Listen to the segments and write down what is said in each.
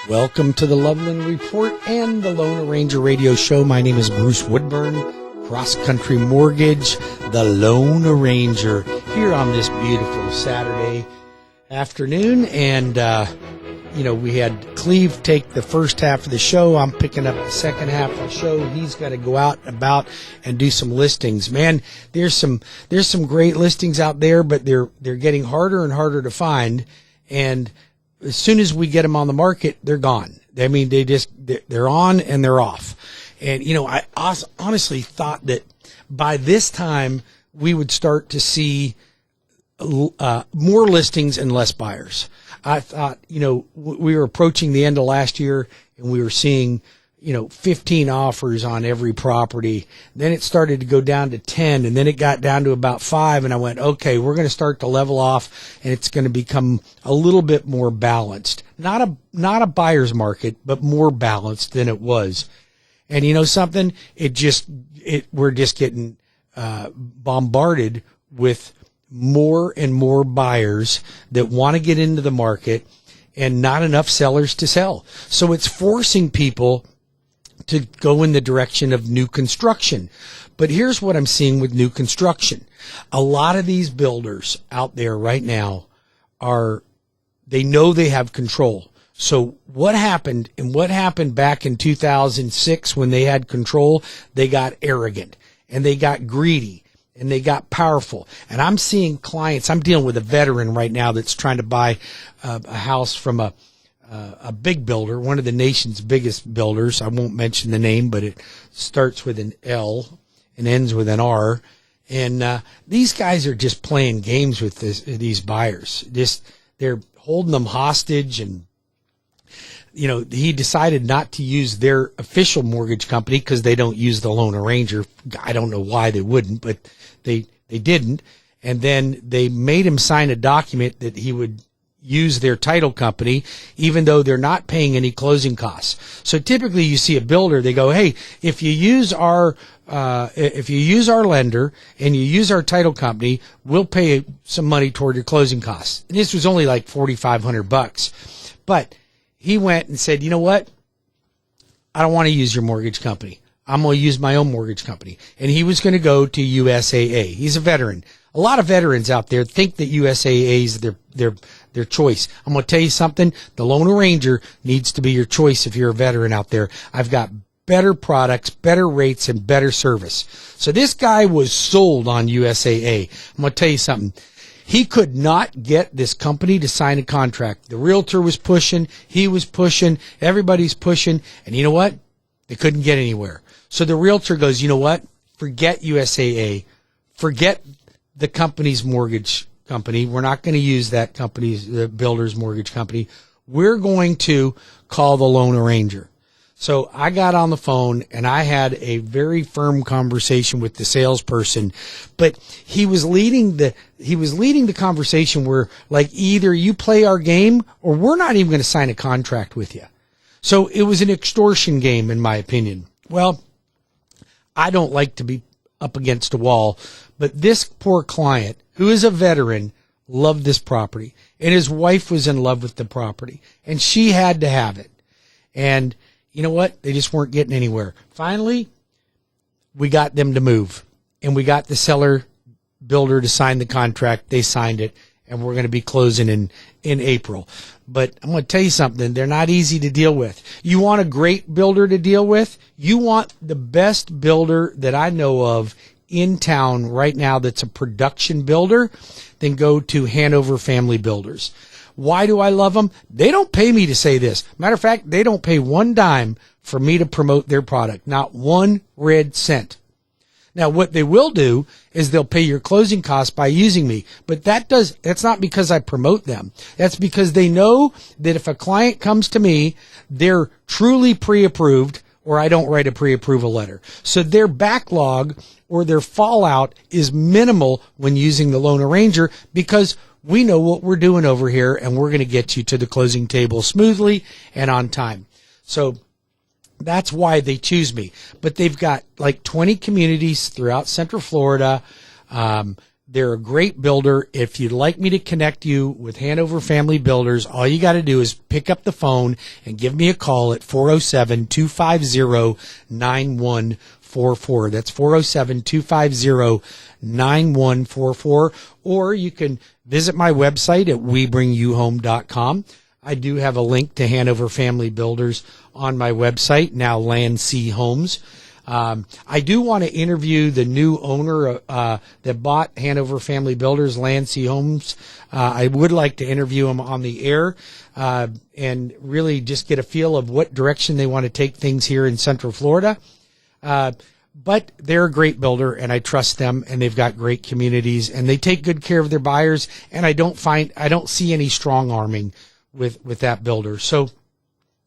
Welcome to the Loveland Report and the Lone Ranger Radio Show. My name is Bruce Woodburn, CrossCountry Mortgage, the Lone Ranger, here on this beautiful Saturday afternoon. And, we had Cleve take the first half of the show. I'm picking up the second half of the show. He's got to go out and about and do some listings. Man, there's some great listings out there, but they're getting harder and harder to find. And as soon as we get them on the market, they're gone. I mean, they're on and they're off. And, I honestly thought that by this time we would start to see more listings and less buyers. I thought, we were approaching the end of last year and we were seeing, 15 offers on every property. Then it started to go down to 10, and then it got down to about 5. And I went, okay, we're going to start to level off, and it's going to become a little bit more balanced. Not a buyer's market, but more balanced than it was. And you know something? We're just getting bombarded with more and more buyers that want to get into the market and not enough sellers to sell. So it's forcing people to go in the direction of new construction. But here's what I'm seeing with new construction. A lot of these builders out there right now they know they have control. So what happened back in 2006 when they had control? They got arrogant and they got greedy and they got powerful. And I'm seeing clients, I'm dealing with a veteran right now that's trying to buy a house from a big builder, one of the nation's biggest builders. I won't mention the name, but it starts with an L and ends with an R. And these guys are just playing games with these buyers. They're holding them hostage. And he decided not to use their official mortgage company because they don't use the Lone Ranger. I don't know why they wouldn't, but they didn't. And then they made him sign a document that he would use their title company, even though they're not paying any closing costs. So typically you see a builder, they go, hey, if you use our lender and you use our title company, we'll pay some money toward your closing costs. And this was only like $4,500. But he went and said, you know what? I don't want to use your mortgage company. I'm going to use my own mortgage company. And he was going to go to USAA. He's a veteran. A lot of veterans out there think that USAA is their choice. I'm going to tell you something. The Lone Ranger needs to be your choice if you're a veteran out there. I've got better products, better rates, and better service. So this guy was sold on USAA. I'm going to tell you something. He could not get this company to sign a contract. The realtor was pushing. He was pushing. Everybody's pushing. And you know what? They couldn't get anywhere. So the realtor goes, you know what? Forget USAA. Forget the company's mortgage company. We're not going to use that company's, the builder's mortgage company. We're going to call the Lone Ranger. So I got on the phone and I had a very firm conversation with the salesperson, but he was leading the conversation where, like, either you play our game or we're not even going to sign a contract with you. So it was an extortion game, in my opinion. Well, I don't like to be up against a wall, but this poor client, who is a veteran, loved this property, and his wife was in love with the property, and she had to have it. And you know what? They just weren't getting anywhere. Finally, we got them to move, and we got the seller builder to sign the contract. They signed it, and we're going to be closing in April. But I'm going to tell you something. They're not easy to deal with. You want a great builder to deal with? You want the best builder that I know of in town right now that's a production builder? Then go to Hanover Family Builders. Why do I love them? They don't pay me to say this. Matter of fact, they don't pay one dime for me to promote their product. Not one red cent. Now, what they will do is they'll pay your closing costs by using me. But that's not because I promote them. That's because they know that if a client comes to me, they're truly pre-approved, or I don't write a pre-approval letter. So their backlog or their fallout is minimal when using the Lone Ranger, because we know what we're doing over here, and we're going to get you to the closing table smoothly and on time. So that's why they choose me. But they've got like 20 communities throughout Central Florida. They're a great builder. If you'd like me to connect you with Hanover Family Builders, all you got to do is pick up the phone and give me a call at 407-250-9144. That's 407-250-9144. Or you can visit my website at webringyouhome.com. I do have a link to Hanover Family Builders on my website, now Land Sea Homes. I do want to interview the new owner that bought Hanover Family Builders, Land Sea Homes. I would like to interview him on the air and really just get a feel of what direction they want to take things here in Central Florida. But they're a great builder, and I trust them, and they've got great communities, and they take good care of their buyers, and I don't see any strong arming with that builder. So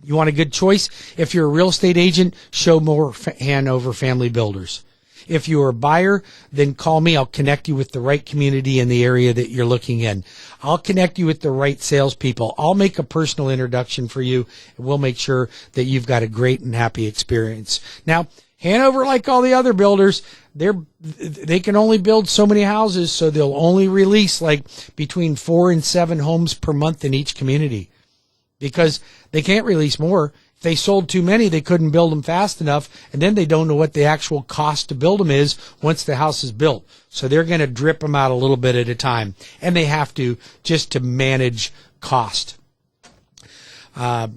you want a good choice? If you're a real estate agent, show more Hanover Family Builders. If you're a buyer, then call me. I'll connect you with the right community in the area that you're looking in. I'll connect you with the right salespeople. I'll make a personal introduction for you, and we'll make sure that you've got a great and happy experience. Now, Hanover, like all the other builders, they can only build so many houses, so they'll only release like between 4 and 7 homes per month in each community, because they can't release more. If they sold too many, they couldn't build them fast enough, and then they don't know what the actual cost to build them is once the house is built. So they're going to drip them out a little bit at a time, and they have to just to manage cost. But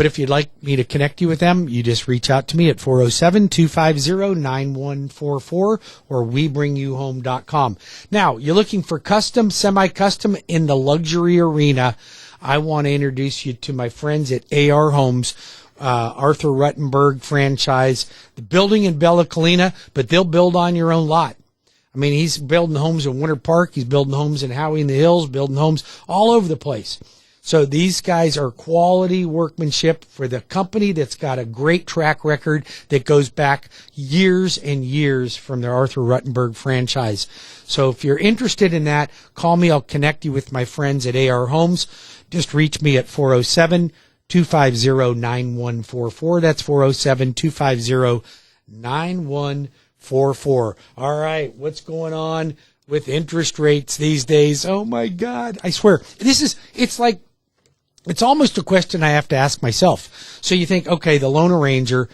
if you'd like me to connect you with them, you just reach out to me at 407-250-9144 or webringyouhome.com. Now, you're looking for custom, semi-custom in the luxury arena. I want to introduce you to my friends at AR Homes, Arthur Ruttenberg franchise. The building in Bella Colina, but they'll build on your own lot. I mean, he's building homes in Winter Park. He's building homes in Howey in the Hills, building homes all over the place. So these guys are quality workmanship for the company that's got a great track record that goes back years and years from their Arthur Ruttenberg franchise. So if you're interested in that, call me. I'll connect you with my friends at AR Homes. Just reach me at 407-250-9144. That's 407-250-9144. All right, what's going on with interest rates these days? Oh my God, I swear. It's almost a question I have to ask myself. So you think, okay, the loan arranger,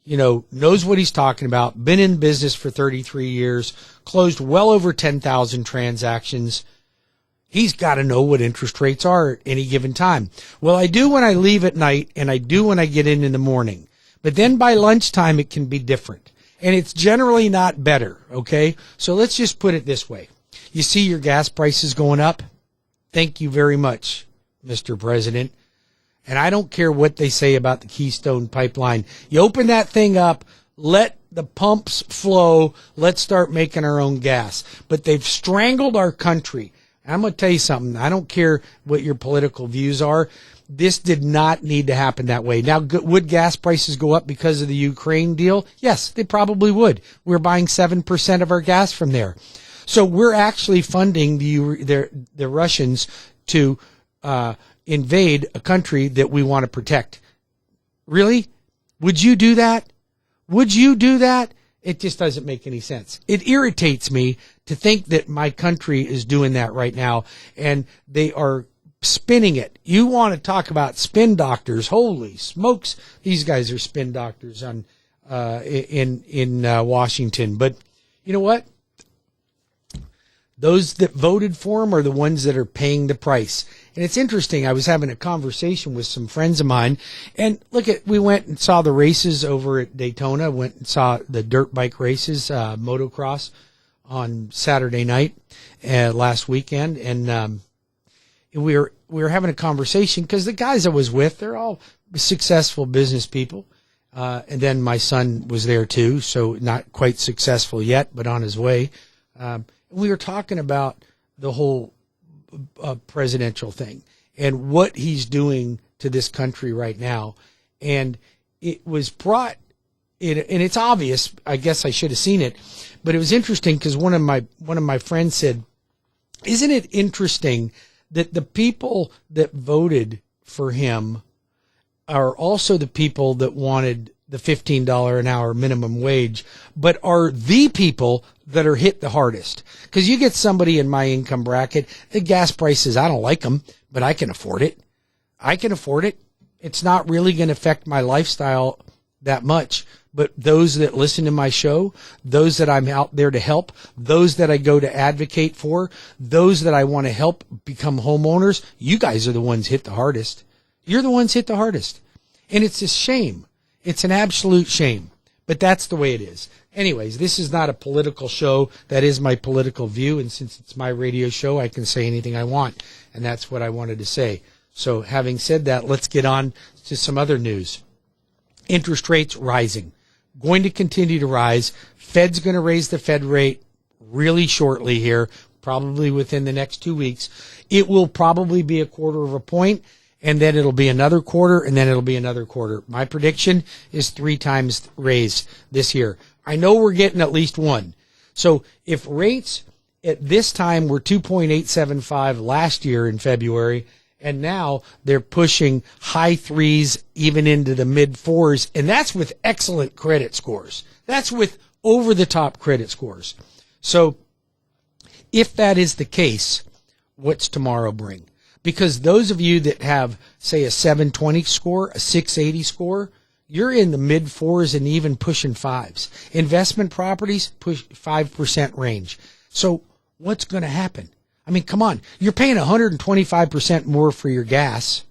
knows what he's talking about, been in business for 33 years, closed well over 10,000 transactions. He's got to know what interest rates are at any given time. Well, I do when I leave at night, and I do when I get in the morning. But then by lunchtime, it can be different. And it's generally not better, okay? So let's just put it this way. You see your gas prices going up? Thank you very much, Mr. President. And I don't care what they say about the Keystone Pipeline. You open that thing up, let the pumps flow, let's start making our own gas. But they've strangled our country. And I'm going to tell you something. I don't care what your political views are. This did not need to happen that way. Now, would gas prices go up because of the Ukraine deal? Yes, they probably would. We're buying 7% of our gas from there. So we're actually funding the Russians to invade a country that we want to protect. Really? Would you do that? Would you do that? It just doesn't make any sense. It irritates me to think that my country is doing that right now, and they are spinning it. You want to talk about spin doctors? Holy smokes, these guys are spin doctors in Washington. But you know what? Those that voted for him are the ones that are paying the price. And it's interesting. I was having a conversation with some friends of mine, and we went and saw the races over at Daytona, went and saw the dirt bike races, motocross on Saturday night, last weekend. And, we were having a conversation because the guys I was with, they're all successful business people. And then my son was there too. So not quite successful yet, but on his way. We were talking about the whole presidential thing and what he's doing to this country right now. And it was brought in, and it's obvious. I guess I should have seen it, but it was interesting because one of my friends said, "Isn't it interesting that the people that voted for him are also the people that wanted the $15 an hour minimum wage, but are the people that are hit the hardest. Because you get somebody in my income bracket, the gas prices, I don't like them, but I can afford it. I can afford it. It's not really going to affect my lifestyle that much. But those that listen to my show, those that I'm out there to help, those that I go to advocate for, those that I want to help become homeowners, you guys are the ones hit the hardest. You're the ones hit the hardest. And it's a shame. It's an absolute shame. But that's the way it is. Anyways, this is not a political show. That is my political view. And since it's my radio show, I can say anything I want. And that's what I wanted to say. So having said that, let's get on to some other news. Interest rates rising. Going to continue to rise. Fed's going to raise the Fed rate really shortly here, probably within the next 2 weeks. It will probably be 1/4 of a point, and then it'll be another quarter, and then it'll be another quarter. My prediction is 3 times raise this year. I know we're getting at least one. So if rates at this time were 2.875 last year in February, and now they're pushing high 3s, even into the mid 4s. And that's with excellent credit scores. That's with over-the-top credit scores. So if that is the case, what's tomorrow bring? Because those of you that have, say, a 720 score, a 680 score, you're in the mid 4s and even pushing 5s. Investment properties push 5% range. So what's going to happen? I mean, come on. You're paying 125% more for your gas,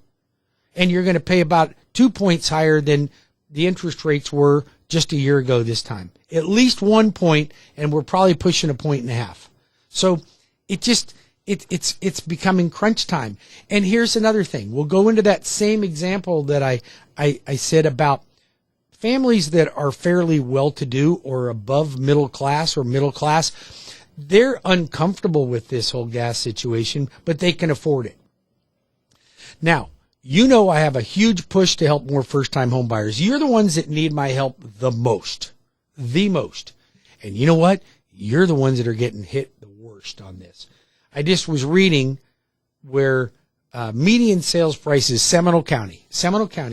and you're going to pay about 2 points higher than the interest rates were just a year ago this time. At least 1 point, and we're probably pushing 1.5 points. So it's becoming crunch time. And here's another thing. We'll go into that same example that I said about families that are fairly well-to-do or above middle class or middle class. They're uncomfortable with this whole gas situation, but they can afford it. Now, you know I have a huge push to help more first-time home buyers. You're the ones that need my help the most. The most. And you know what? You're the ones that are getting hit the worst on this. I just was reading where median sales price is Seminole County,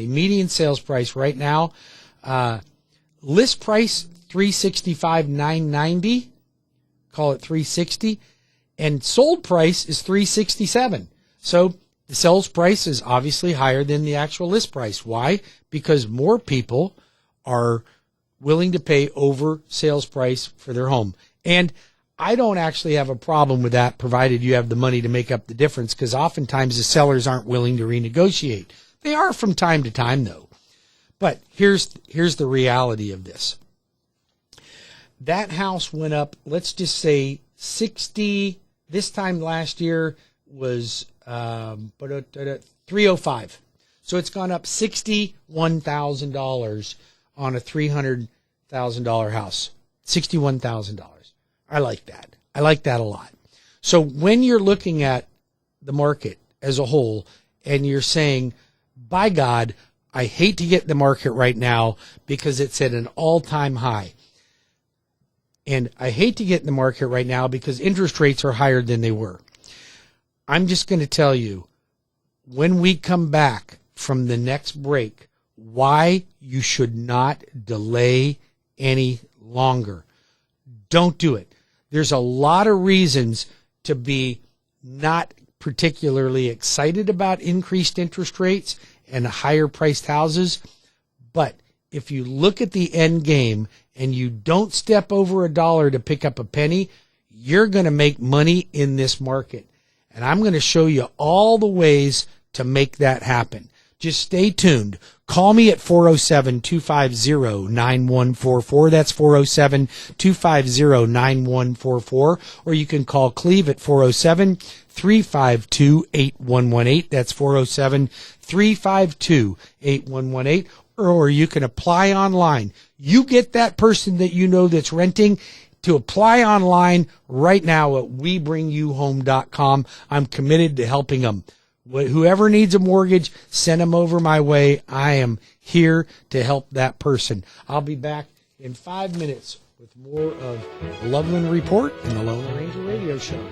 median sales price right now, list price $365,990. Call it $360, and sold price is $367. So the sales price is obviously higher than the actual list price. Why? Because more people are willing to pay over sales price for their home. And I don't actually have a problem with that, provided you have the money to make up the difference, because oftentimes the sellers aren't willing to renegotiate. They are from time to time, though. But here's the reality of this. That house went up, let's just say 60, this time last year was 305. So it's gone up $61,000 on a $300,000 house. $61,000. I like that. I like that a lot. So when you're looking at the market as a whole and you're saying, by God, I hate to get the market right now because it's at an all-time high. And I hate to get in the market right now because interest rates are higher than they were. I'm just going to tell you, when we come back from the next break, why you should not delay any longer. Don't do it. There's a lot of reasons to be not particularly excited about increased interest rates and higher priced houses. But if you look at the end game and you don't step over $1 to pick up a penny, you're going to make money in this market. And I'm going to show you all the ways to make that happen. Just stay tuned. Call me at 407-250-9144. That's 407-250-9144. Or you can call Cleve at 407-352-8118. That's 407-352-8118. Or you can apply online. You get that person that you know that's renting to apply online right now at WeBringYouHome.com. I'm committed to helping them. Whoever needs a mortgage, send them over my way. I am here to help that person. I'll be back in 5 minutes with more of the Loveland Report and the Lone Ranger Radio Show.